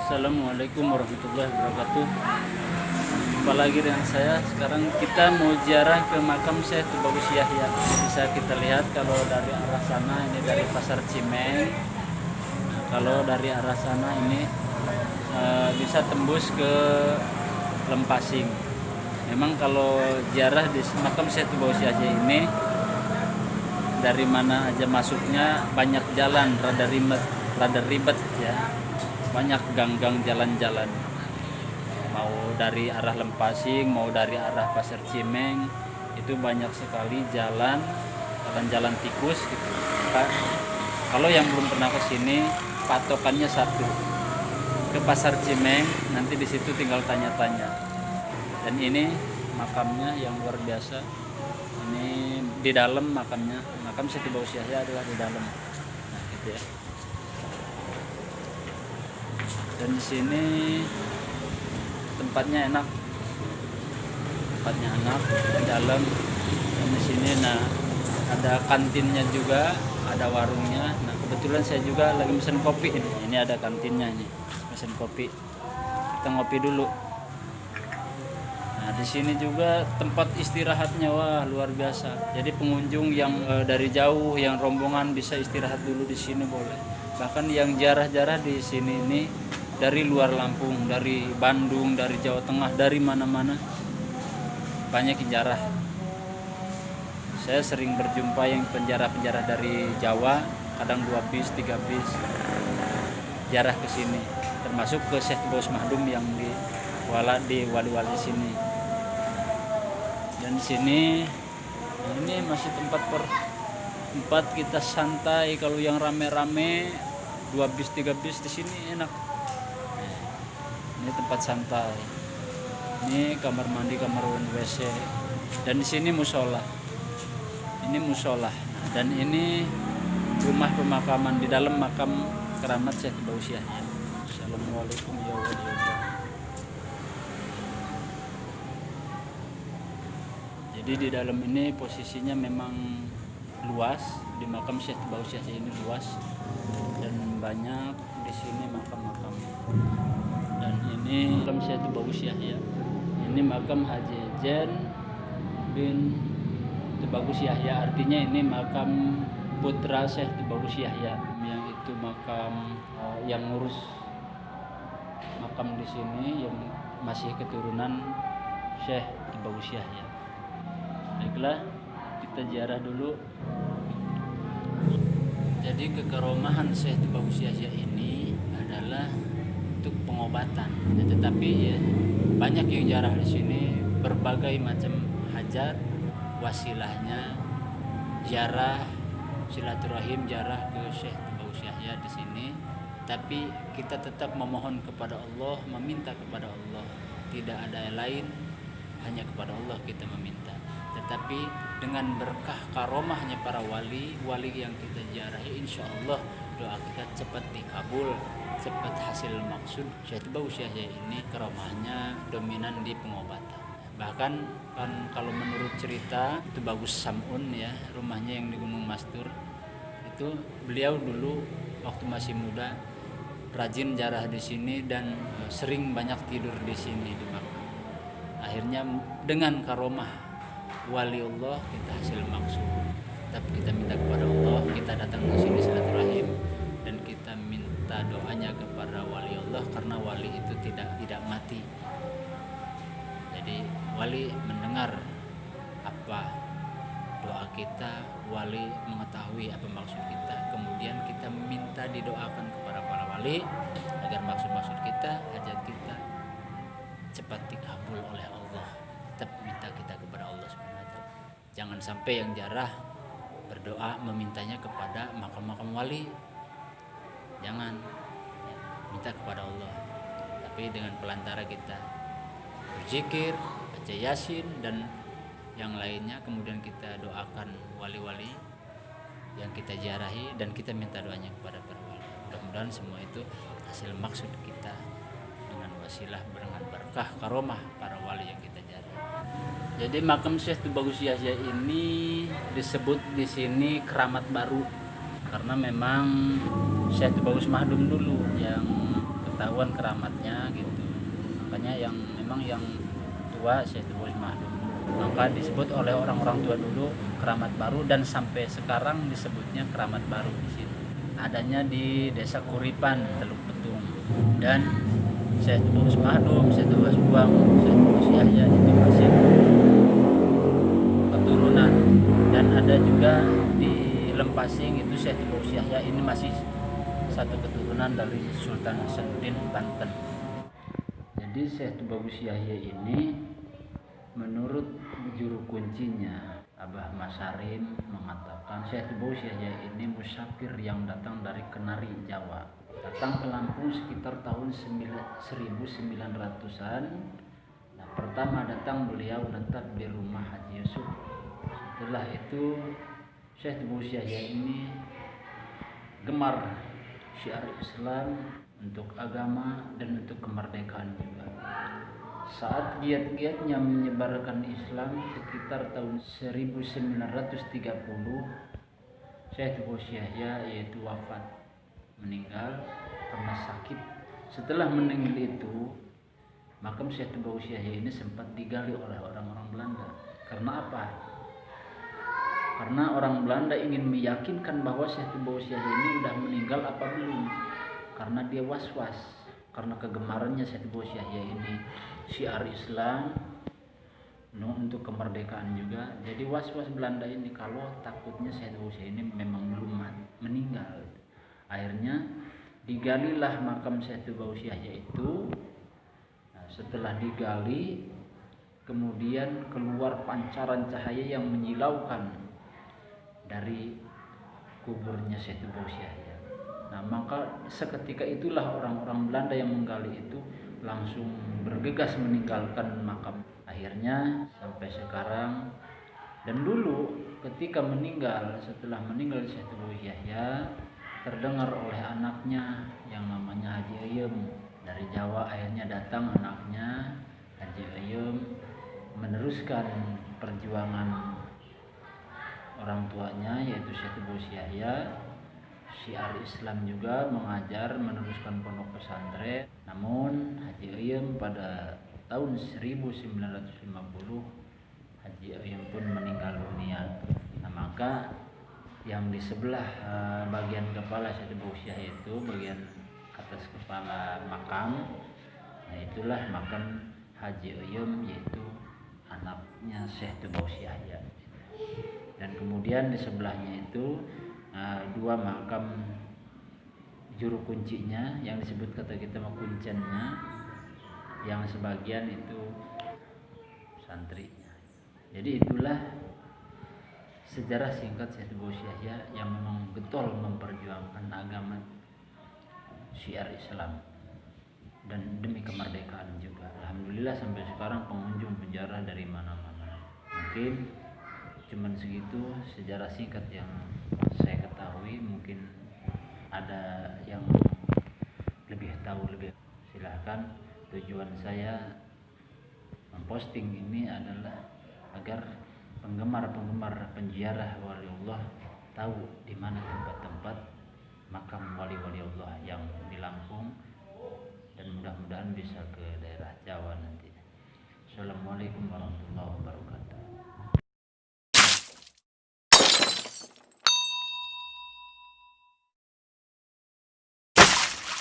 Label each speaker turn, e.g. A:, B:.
A: Assalamualaikum warahmatullahi wabarakatuh. Jumpa lagi dengan saya. Sekarang kita mau ziarah ke makam Syekh Tubagus Yahya. Bisa kita lihat kalau dari arah sana ini dari Pasar Cimeng. Nah, kalau dari arah sana ini bisa tembus ke Lempasing. Memang kalau ziarah di makam Syekh Tubagus Yahya ini dari mana aja masuknya banyak jalan, rada ribet ya. Banyak gang-gang jalan-jalan, mau dari arah Lempasing, mau dari arah Pasar Cimeng, itu banyak sekali jalan-jalan tikus gitu. Kalau yang belum pernah ke sini, patokannya satu, ke Pasar Cimeng, nanti di situ tinggal tanya-tanya. Dan ini makamnya yang luar biasa. Ini di dalam makamnya, makam Syekh Tubagus Yahya adalah di dalam. Nah, gitu ya. Dan di sini tempatnya enak di dalam. Dan di sini ada kantinnya juga, ada warungnya. Nah, kebetulan saya juga lagi pesen kopi ini. Ini ada kantinnya ini, pesen kopi. Kita ngopi dulu. Nah, di sini juga tempat istirahatnya, wah luar biasa. Jadi pengunjung yang dari jauh, yang rombongan bisa istirahat dulu di sini boleh. Bahkan yang jarah-jarah di sini ini dari luar Lampung, dari Bandung, dari Jawa Tengah, dari mana-mana banyak yang jarah. Saya sering berjumpa yang penjara-penjara dari Jawa, kadang 2 bis, 3 bis jarah ke sini, termasuk ke Syekh Tubagus Mahdum yang di wali-wali sini. Dan di sini ini masih tempat kita santai. Kalau yang rame-rame 2 bis, 3 bis di sini enak. Ini tempat santai. Ini kamar mandi, kamar WC. Dan di sini musola. Ini musola. Dan ini rumah pemakaman di dalam makam keramat Syekh Tubagus Yahya. Assalamualaikum warahmatullahi wabarakatuh. Jadi di dalam ini posisinya memang luas. Di makam Syekh Tubagus Yahya ini luas dan banyak di sini makam-makam. Dan ini makam Syekh Tubagus Yahya. Ini makam Haji Ejen bin Tubagus Yahya. Artinya ini makam putra Syekh Tubagus Yahya, yang itu makam yang ngurus makam di sini yang masih keturunan Syekh Tubagus Yahya. Baiklah, kita ziarah dulu. Jadi kekaromahan Syekh Tubagus Yahya ini adalah untuk pengobatan, tetapi ya, banyak yang jarah di sini, berbagai macam hajat, wasilahnya jarah, silaturahim jarah ke Syekh Tubagus Yahya di sini. Tapi kita tetap memohon kepada Allah, meminta kepada Allah, tidak ada yang lain, hanya kepada Allah kita meminta. Tetapi dengan berkah karomahnya para wali yang kita ziarahi, insya Allah doa kita cepat dikabul, cepat hasil maksud. Syekh Tubagus Yahya ini karomahnya dominan di pengobatan. Bahkan kan kalau menurut cerita itu Bagus Samun ya, rumahnya yang di Gunung Mastur itu, beliau dulu waktu masih muda rajin jarah di sini dan sering banyak tidur di sini di makam. Akhirnya dengan karomah wali Allah kita hasil maksud. Tapi kita minta kepada Allah, kita datang ke sini silaturahim dan kita minta doanya kepada wali Allah, karena wali itu tidak mati. Jadi wali mendengar apa doa kita, wali mengetahui apa maksud kita. Kemudian kita minta didoakan kepada para wali agar maksud-maksud kita, hajat kita cepat dikabul oleh Allah. Tetap minta kita kepada Allah Subhanahu wa taala. Jangan sampai yang jarah berdoa memintanya kepada makam-makam wali. Jangan, minta kepada Allah. Tapi dengan pelantara kita berzikir, baca Yasin dan yang lainnya, kemudian kita doakan wali-wali yang kita ziarahi dan kita minta doanya kepada para wali. Mudah-mudahan semua itu hasil maksud kita dengan wasilah, dengan berkah karomah para wali yang kita ziarahi. Jadi makam Syekh Tubagus Yahya ini disebut di sini keramat baru karena memang Syekh Tubagus Mahdum dulu yang ketahuan ketahuan keramatnya gitu. Makanya yang memang yang tua Syekh Tubus Mahdum, maka disebut oleh orang-orang tua dulu keramat baru, dan sampai sekarang disebutnya keramat baru di sini. Adanya di Desa Kuripan, Teluk Betung, dan Syekh Tubus Mahdum, Syekh Tubus Buang, Syekh Tubus Yahya itu masih keturunan, dan ada juga di Lempasing itu Syekh Tubus Yahya ini masih satu keturunan dari Sultan Hasanuddin Banten. Jadi Syekh Tubus Yahya ini menurut juru kuncinya Abah Masarim mengatakan Syekh Tubus Yahya ini musafir yang datang dari Kenari, Jawa. Datang ke Lampung sekitar tahun 1900-an. Nah, pertama datang beliau menetap di rumah Haji Yusuf. Setelah itu Syekh Tubus Yahya ini gemar syiar Islam untuk agama dan untuk kemerdekaan juga. Saat giat-giatnya menyebarkan Islam sekitar tahun 1930, Syekh Tubus Yahya yaitu wafat, meninggal karena sakit. Setelah meninggal itu, makam Syekh Tubus Yahya ini sempat digali oleh orang-orang Belanda. Karena apa? Karena orang Belanda ingin meyakinkan bahwa Syekh Tubus Yahya ini sudah meninggal apa belum. Karena dia was-was, karena kegemarannya Syekh Tubus Yahya ini syiar Islam untuk kemerdekaan juga. Jadi was-was Belanda ini kalau takutnya Syekh Tubus Yahya ini memang belum meninggal. Akhirnya digalilah makam Syekh Tubus Yahya itu. Nah, setelah digali, kemudian keluar pancaran cahaya yang menyilaukan dari kuburnya Syekh Tubus Yahya. Nah, maka seketika itulah orang-orang Belanda yang menggali itu langsung bergegas meninggalkan makam. Akhirnya sampai sekarang, dan dulu ketika setelah meninggal Syekh Tubus Yahya, terdengar oleh anaknya yang namanya Haji Ayem dari Jawa. Akhirnya datang anaknya Haji Ayem meneruskan perjuangan orang tuanya yaitu Syekh Tubus Yahya, syiar Islam juga, mengajar, meneruskan pondok pesantren. Namun Haji Ayem pada tahun 1950 Haji Ayem pun meninggal dunia. Nah, maka yang di sebelah bagian kepala Syekh Tubus Yahya itu, bagian atas kepala makam, nah itulah makam Haji Ayem, yaitu anaknya Syekh Tubus Yahya. Dan kemudian di sebelahnya itu dua makam juru kuncinya yang disebut kata kita kuncennya, yang sebagian itu santrinya. Jadi itulah sejarah singkat Syekh Tubus Yahya yang memang getol memperjuangkan agama syiar Islam dan demi kemerdekaan juga. Alhamdulillah sampai sekarang pengunjung penjara dari mana-mana. Mungkin cuman segitu sejarah singkat yang saya ketahui. Mungkin ada yang lebih tahu lebih, silahkan. Tujuan saya memposting ini adalah agar penggemar-penggemar penziarah waliullah tahu di mana tempat-tempat makam wali-wali Allah yang di Lampung, dan mudah-mudahan bisa ke daerah Jawa nanti. Assalamualaikum warahmatullahi wabarakatuh.